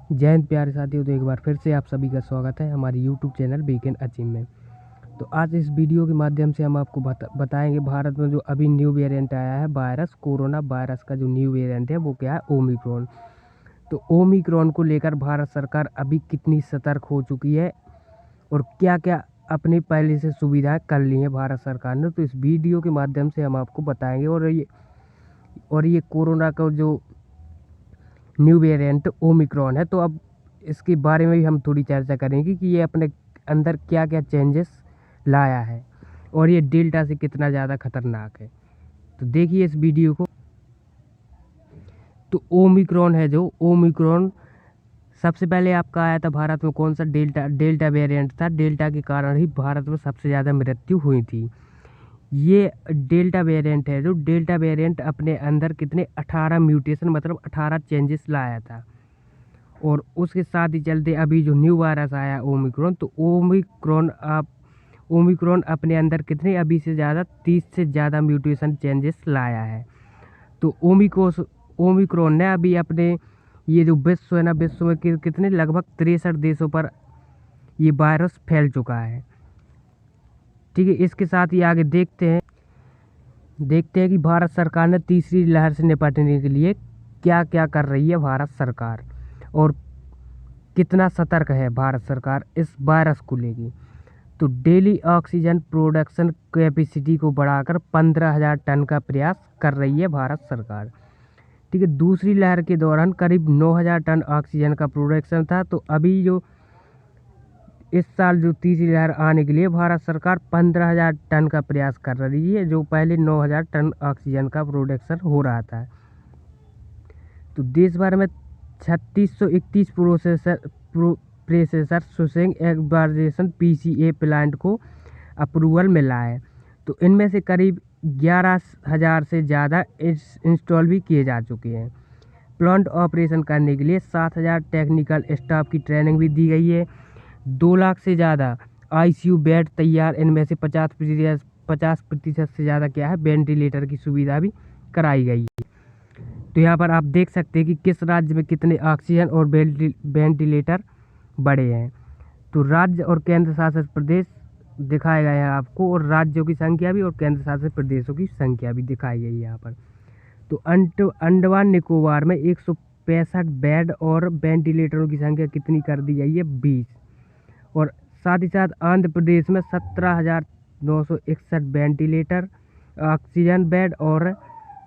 जय हिंद प्यारे साथियों। तो एक बार फिर से आप सभी का स्वागत है हमारे यूट्यूब चैनल वीकेंड अचीव में। तो आज इस वीडियो के माध्यम से हम आपको बताएंगे भारत में जो अभी न्यू वेरिएंट आया है वायरस, कोरोना वायरस का जो न्यू वेरिएंट है वो क्या है, ओमिक्रॉन। तो ओमिक्रॉन को लेकर भारत सरकार अभी कितनी सतर्क हो चुकी है और क्या क्या अपनी पहले से सुविधाएं कर ली हैं भारत सरकार ने, तो इस वीडियो के माध्यम से हम आपको बताएंगे। और ये कोरोना का जो न्यू वेरिएंट ओमिक्रॉन है, तो अब इसके बारे में भी हम थोड़ी चर्चा करेंगे कि ये अपने अंदर क्या क्या चेंजेस लाया है और ये डेल्टा से कितना ज़्यादा खतरनाक है। तो देखिए इस वीडियो को। तो ओमिक्रॉन है, जो ओमिक्रॉन सबसे पहले आपका आया था भारत में कौन सा, डेल्टा वेरिएंट था। डेल्टा के कारण ही भारत में सबसे ज़्यादा मृत्यु हुई थी। ये डेल्टा वेरिएंट है, जो डेल्टा वेरिएंट अपने अंदर कितने 18 म्यूटेशन मतलब 18 चेंजेस लाया था। और उसके साथ ही चलते अभी जो न्यू वायरस आया ओमिक्रॉन, तो ओमिक्रॉन अपने अंदर कितने अभी से ज़्यादा 30 से ज़्यादा म्यूटेशन चेंजेस लाया है। तो ओमिक्रॉन ने अभी अपने ये जो विश्व है ना, विश्व में कितने लगभग 63 देशों पर ये वायरस फैल चुका है। ठीक है, इसके साथ ही आगे देखते हैं कि भारत सरकार ने तीसरी लहर से निपटने के लिए क्या क्या कर रही है भारत सरकार, और कितना सतर्क है भारत सरकार इस वायरस को लेकर। तो डेली ऑक्सीजन प्रोडक्शन कैपेसिटी को बढ़ाकर 15,000 टन का प्रयास कर रही है भारत सरकार। ठीक है, दूसरी लहर के दौरान करीब 9,000 टन ऑक्सीजन का प्रोडक्शन था। तो अभी जो इस साल जो तीसरी लहर आने के लिए भारत सरकार 15,000 टन का प्रयास कर रही है, जो पहले 9,000 टन ऑक्सीजन का प्रोडक्शन हो रहा था। तो देश भर में 3631 प्रोसेसर सुसिंग एग्बार्जेशन पीसीए प्लांट को अप्रूवल मिला है। तो इनमें से करीब 11,000 से ज़्यादा इंस्टॉल भी किए जा चुके हैं। प्लांट ऑपरेशन करने के लिए 7,000 टेक्निकल स्टाफ की ट्रेनिंग भी दी गई है। 2 लाख से ज़्यादा आईसीयू बेड तैयार, इनमें से 50% से ज़्यादा क्या है, वेंटिलेटर की सुविधा भी कराई गई है। तो यहाँ पर आप देख सकते हैं कि किस राज्य में कितने ऑक्सीजन और वेंटिलेटर बढ़े हैं। तो राज्य और केंद्र शासित प्रदेश दिखाए गए हैं आपको, और राज्यों की संख्या भी और केंद्र शासित प्रदेशों की संख्या भी दिखाई गई है यहाँ पर। तो अंडमान निकोबार में 165 बेड और वेंटिलेटरों की संख्या कितनी कर दी गई है, 20। और साथ ही साथ आंध्र प्रदेश में 17,961 वेंटिलेटर, ऑक्सीजन बेड और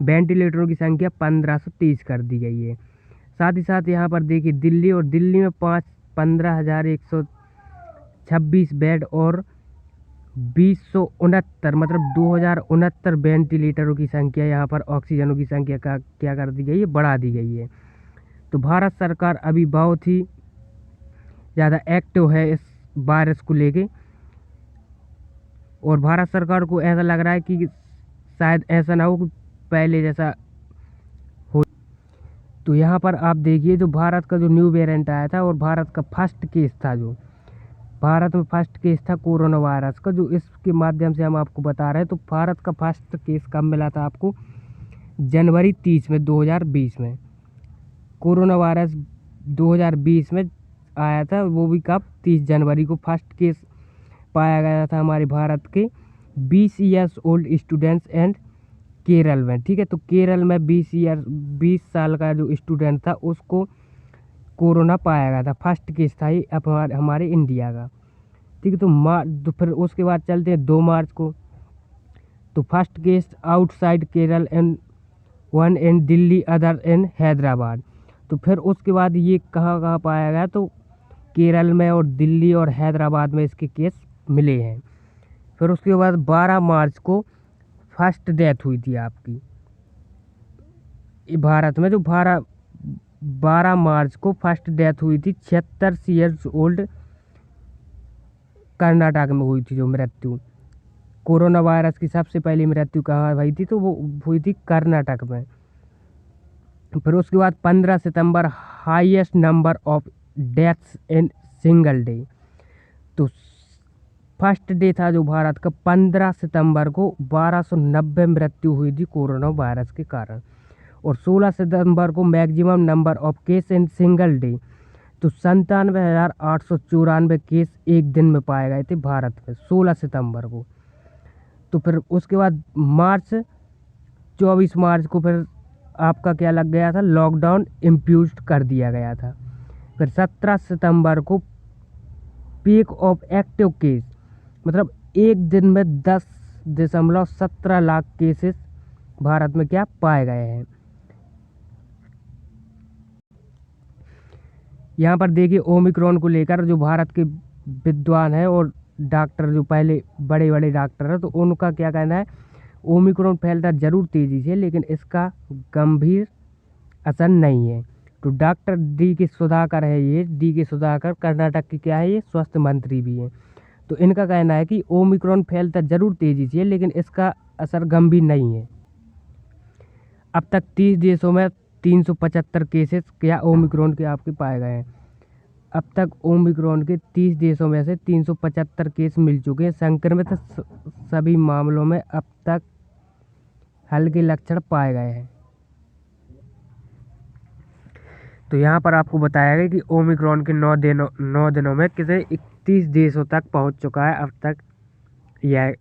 वेंटिलेटरों की संख्या 1530 कर दी गई है। साथ ही साथ यहाँ पर देखिए दिल्ली में 15,126 बेड और 2,069 मतलब 2,069 वेंटिलेटरों की संख्या, यहाँ पर ऑक्सीजनों की संख्या का क्या कर दी गई है, बढ़ा दी गई है। तो भारत सरकार अभी बहुत ही ज़्यादा एक्टिव है इस वायरस को लेके, और भारत सरकार को ऐसा लग रहा है कि शायद ऐसा ना हो कि पहले जैसा हो। तो यहाँ पर आप देखिए जो भारत का जो न्यू वेरिएंट आया था, और भारत का फर्स्ट केस था, जो भारत में फर्स्ट केस था कोरोना वायरस का, जो इसके माध्यम से हम आपको बता रहे हैं। तो भारत का फर्स्ट केस कब मिला था आपको, जनवरी 30 में 2020 में। कोरोना वायरस 2020 में आया था, वो भी कब, 30 जनवरी को फर्स्ट केस पाया गया था हमारे भारत के 20 years old students and Kerala में। ठीक है, तो केरल में 20 साल का जो स्टूडेंट था उसको कोरोना पाया गया था। फर्स्ट केस था ये हमारे इंडिया का। ठीक है, तो फिर उसके बाद चलते हैं 2 मार्च को। तो first case outside Kerala and 1 in Delhi, other in Hyderabad. तो फिर उसके बाद ये कहाँ कहाँ पाया गया, तो केरल में और दिल्ली और हैदराबाद में इसके केस मिले हैं। फिर उसके बाद 12 मार्च को फर्स्ट डेथ हुई थी आपकी भारत में, जो 12 मार्च को फर्स्ट डेथ हुई थी। 76 ईयर्स ओल्ड कर्नाटक में हुई थी जो मृत्यु। कोरोना वायरस की सबसे पहली मृत्यु कहाँ हुई थी, तो वो हुई थी कर्नाटक में। फिर उसके बाद 15 सितंबर highest number of deaths in single day. तो फर्स्ट डे था जो भारत का 15 सितंबर को 1290 मृत्यु हुई थी कोरोना वायरस के कारण। और 16 सितंबर को maximum number of case in single day तो 97,894 केस एक दिन में पाए गए थे भारत में 16 सितंबर को। तो फिर उसके बाद 24 मार्च को फिर आपका क्या लग गया था, लॉकडाउन इम्प्यूज कर दिया गया था। फिर 17 सितंबर को पीक ऑफ एक्टिव केस, मतलब एक दिन में 10.17 लाख केसेस भारत में क्या पाए गए हैं। यहाँ पर देखिए ओमिक्रॉन को लेकर जो भारत के विद्वान हैं और डॉक्टर जो पहले बड़े बड़े डॉक्टर हैं, तो उनका क्या कहना है, ओमिक्रॉन फैलता जरूर तेज़ी से लेकिन इसका गंभीर असर नहीं है। तो डॉक्टर डी.के. सुधाकर है, ये डी.के. सुधाकर कर्नाटक के क्या है, ये स्वास्थ्य मंत्री भी हैं। तो इनका कहना है कि ओमिक्रॉन फैलता जरूर तेज़ी से लेकिन इसका असर गंभीर नहीं है। अब तक 30 देशों में 375 केसेस क्या ओमिक्रॉन के आपके पाए गए हैं। अब तक ओमिक्रॉन के 30 देशों में से 375 केस मिल चुके हैं। संक्रमित सभी मामलों में अब तक हल्के लक्षण पाए गए हैं। तो यहाँ पर आपको बताया गया कि ओमिक्रॉन के 9 दिनों में कितने 31 देशों तक पहुँच चुका है अब तक यह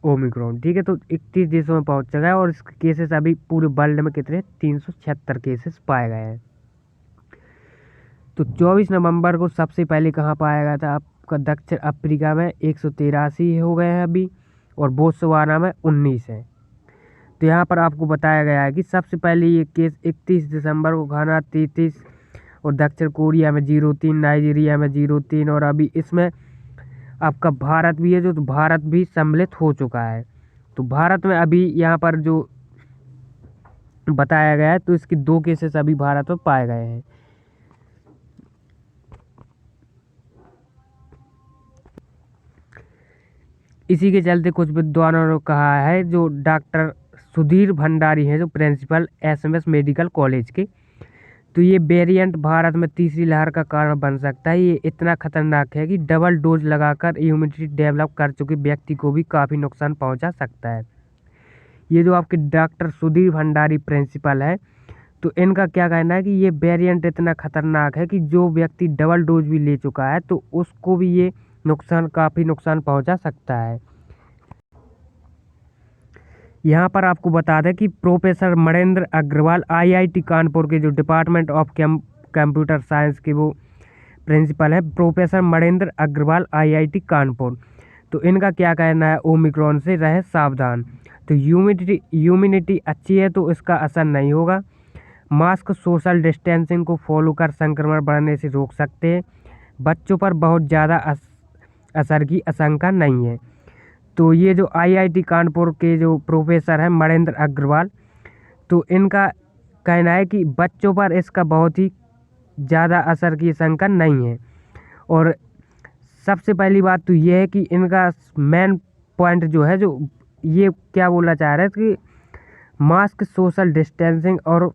ओमिक्रॉन। ठीक है, तो 31 देशों में पहुँच चुका है और इसके केसेस अभी पूरे वर्ल्ड में कितने 376 केसेस पाए गए हैं। तो 24 नवंबर को सबसे पहले कहाँ पाया गया था आपका, दक्षिण अफ्रीका में 183 हो गए हैं अभी, और बोत्सवाना में 19 है। तो यहाँ पर आपको बताया गया है कि सबसे पहले ये केस 31 दिसंबर को घाना 33 और दक्षिण कोरिया में 03, नाइजीरिया में 03 और अभी इसमें आपका भारत भी है जो, तो भारत भी सम्मिलित हो चुका है। तो भारत में अभी यहाँ पर जो बताया गया है तो इसके 2 केसेस अभी भारत में पाए गए हैं। इसी के चलते कुछ विद्वानों ने कहा है, जो डॉक्टर सुधीर भंडारी हैं जो प्रिंसिपल एसएमएस मेडिकल कॉलेज के, तो ये वेरिएंट भारत में तीसरी लहर का कारण बन सकता है। ये इतना खतरनाक है कि डबल डोज लगाकर इम्यूनिटी डेवलप कर चुके व्यक्ति को भी काफ़ी नुकसान पहुंचा सकता है। ये जो आपके डॉक्टर सुधीर भंडारी प्रिंसिपल है, तो इनका क्या कहना है कि ये वेरिएंट इतना खतरनाक है कि जो व्यक्ति डबल डोज भी ले चुका है तो उसको भी ये काफ़ी नुकसान पहुंचा सकता है। यहाँ पर आपको बता दें कि प्रोफेसर मणेंद्र अग्रवाल आईआईटी कानपुर के जो डिपार्टमेंट ऑफ कंप्यूटर साइंस के वो प्रिंसिपल हैं, प्रोफेसर मणेंद्र अग्रवाल आईआईटी कानपुर, तो इनका क्या कहना है, ओमिक्रॉन से रहें सावधान। तो ह्यूमिनिटी अच्छी है तो इसका असर नहीं होगा। मास्क, सोशल डिस्टेंसिंग को फॉलो कर संक्रमण बढ़ने से रोक सकते हैं। बच्चों पर बहुत ज़्यादा असर की आशंका नहीं है। तो ये जो आईआईटी कानपुर के जो प्रोफेसर हैं मणेंद्र अग्रवाल, तो इनका कहना है कि बच्चों पर इसका बहुत ही ज़्यादा असर की आशंका नहीं है। और सबसे पहली बात तो ये है कि इनका मेन पॉइंट जो है, जो ये क्या बोलना चाह रहे हैं कि मास्क, सोशल डिस्टेंसिंग और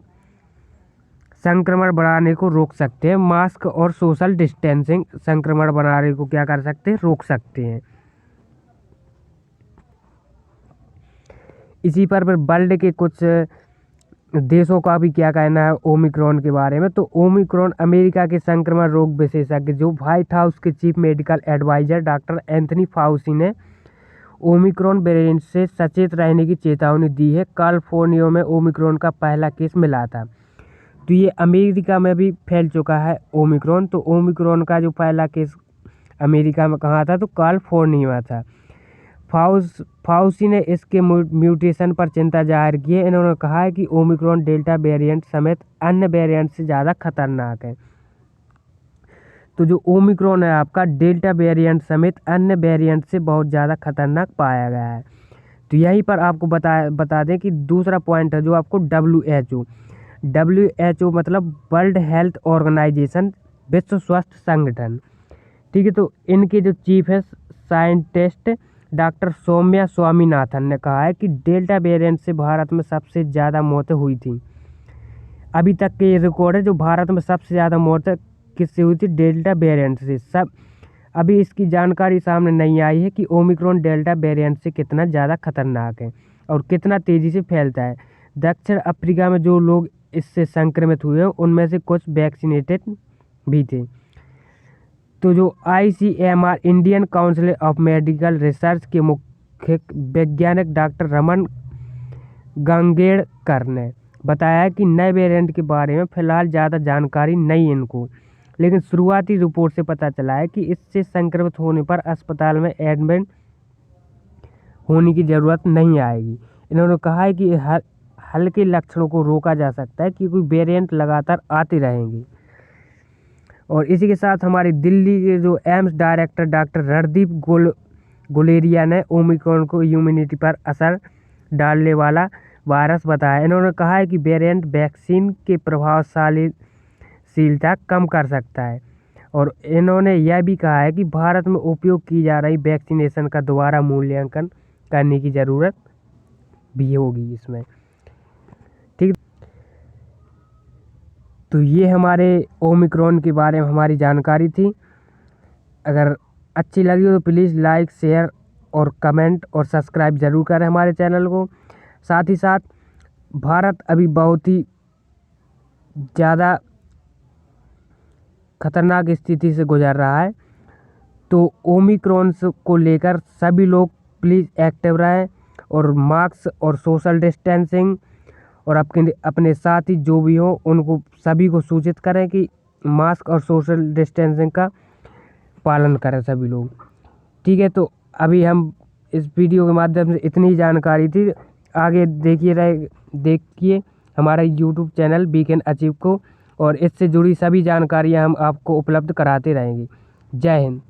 संक्रमण बढ़ाने को रोक सकते हैं। मास्क और सोशल डिस्टेंसिंग संक्रमण बढ़ाने को क्या कर सकते हैं, रोक सकते हैं। इसी पर वर्ल्ड के कुछ देशों का भी क्या कहना है ओमिक्रॉन के बारे में। तो ओमिक्रॉन अमेरिका के संक्रमण रोग विशेषज्ञ जो व्हाइट हाउस के chief medical adviser doctor Anthony Fauci ने ओमिक्रॉन वेरिएंट से सचेत रहने की चेतावनी दी है। कैलिफोर्निया में ओमिक्रॉन का पहला केस मिला था, तो ये अमेरिका में भी फैल चुका है ओमिक्रॉन। तो ओमिक्रॉन का जो पहला केस अमेरिका में कहाँ था, तो कैलिफोर्निया में था। फाउसी ने इसके म्यूटेशन पर चिंता जाहिर की है। इन्होंने कहा है कि ओमिक्रॉन डेल्टा वेरिएंट समेत अन्य वेरिएंट से ज़्यादा खतरनाक है। तो जो ओमिक्रॉन है आपका डेल्टा वेरिएंट समेत अन्य वेरिएंट से बहुत ज़्यादा खतरनाक पाया गया है। तो यहीं पर आपको बता दें कि दूसरा पॉइंट है जो आपको WHO मतलब वर्ल्ड हेल्थ ऑर्गेनाइजेशन, विश्व स्वास्थ्य संगठन, ठीक है। तो इनके जो चीफ है साइंटिस्ट डॉक्टर सौम्या स्वामीनाथन ने कहा है कि डेल्टा वेरिएंट से भारत में सबसे ज़्यादा मौतें हुई थी। अभी तक के ये रिकॉर्ड है, जो भारत में सबसे ज़्यादा मौतें किससे हुई थी, डेल्टा वेरिएंट से। अभी इसकी जानकारी सामने नहीं आई है कि ओमिक्रॉन डेल्टा वेरिएंट से कितना ज़्यादा खतरनाक है और कितना तेज़ी से फैलता है। दक्षिण अफ्रीका में जो लोग इससे संक्रमित हुए हैं उनमें से कुछ वैक्सीनेटेड भी थे। तो जो ICMR Indian council of medical research के मुख्य वैज्ञानिक डॉक्टर रमन गंगेड़कर ने बताया कि नए वेरिएंट के बारे में फिलहाल ज़्यादा जानकारी नहीं इनको, लेकिन शुरुआती रिपोर्ट से पता चला है कि इससे संक्रमित होने पर अस्पताल में एडमिट होने की ज़रूरत नहीं आएगी। इन्होंने कहा है कि हल्के लक्षणों को रोका जा सकता है क्योंकि वेरिएंट लगातार आते रहेंगे। और इसी के साथ हमारी दिल्ली के जो AIIMS director doctor Randeep Guleria ने ओमिक्रॉन को इम्यूनिटी पर असर डालने वाला वायरस बताया। इन्होंने कहा है कि वेरिएंट वैक्सीन के प्रभावशीलता कम कर सकता है और इन्होंने यह भी कहा है कि भारत में उपयोग की जा रही वैक्सीनेशन का दोबारा मूल्यांकन करने की ज़रूरत भी होगी इसमें। ठीक, तो ये हमारे ओमिक्रॉन के बारे में हमारी जानकारी थी। अगर अच्छी लगी हो तो प्लीज़ लाइक, शेयर और कमेंट और सब्सक्राइब ज़रूर करें हमारे चैनल को। साथ ही साथ भारत अभी बहुत ही ज़्यादा खतरनाक स्थिति से गुजर रहा है, तो ओमिक्रॉन को लेकर सभी लोग प्लीज़ एक्टिव रहें और मास्क और सोशल डिस्टेंसिंग और अपने साथी जो भी हो उनको सभी को सूचित करें कि मास्क और सोशल डिस्टेंसिंग का पालन करें सभी लोग। ठीक है, तो अभी हम इस वीडियो के माध्यम से इतनी जानकारी थी। आगे देखिए हमारा YouTube channel we can achieve को, और इससे जुड़ी सभी जानकारियाँ हम आपको उपलब्ध कराते रहेंगे। जय हिंद।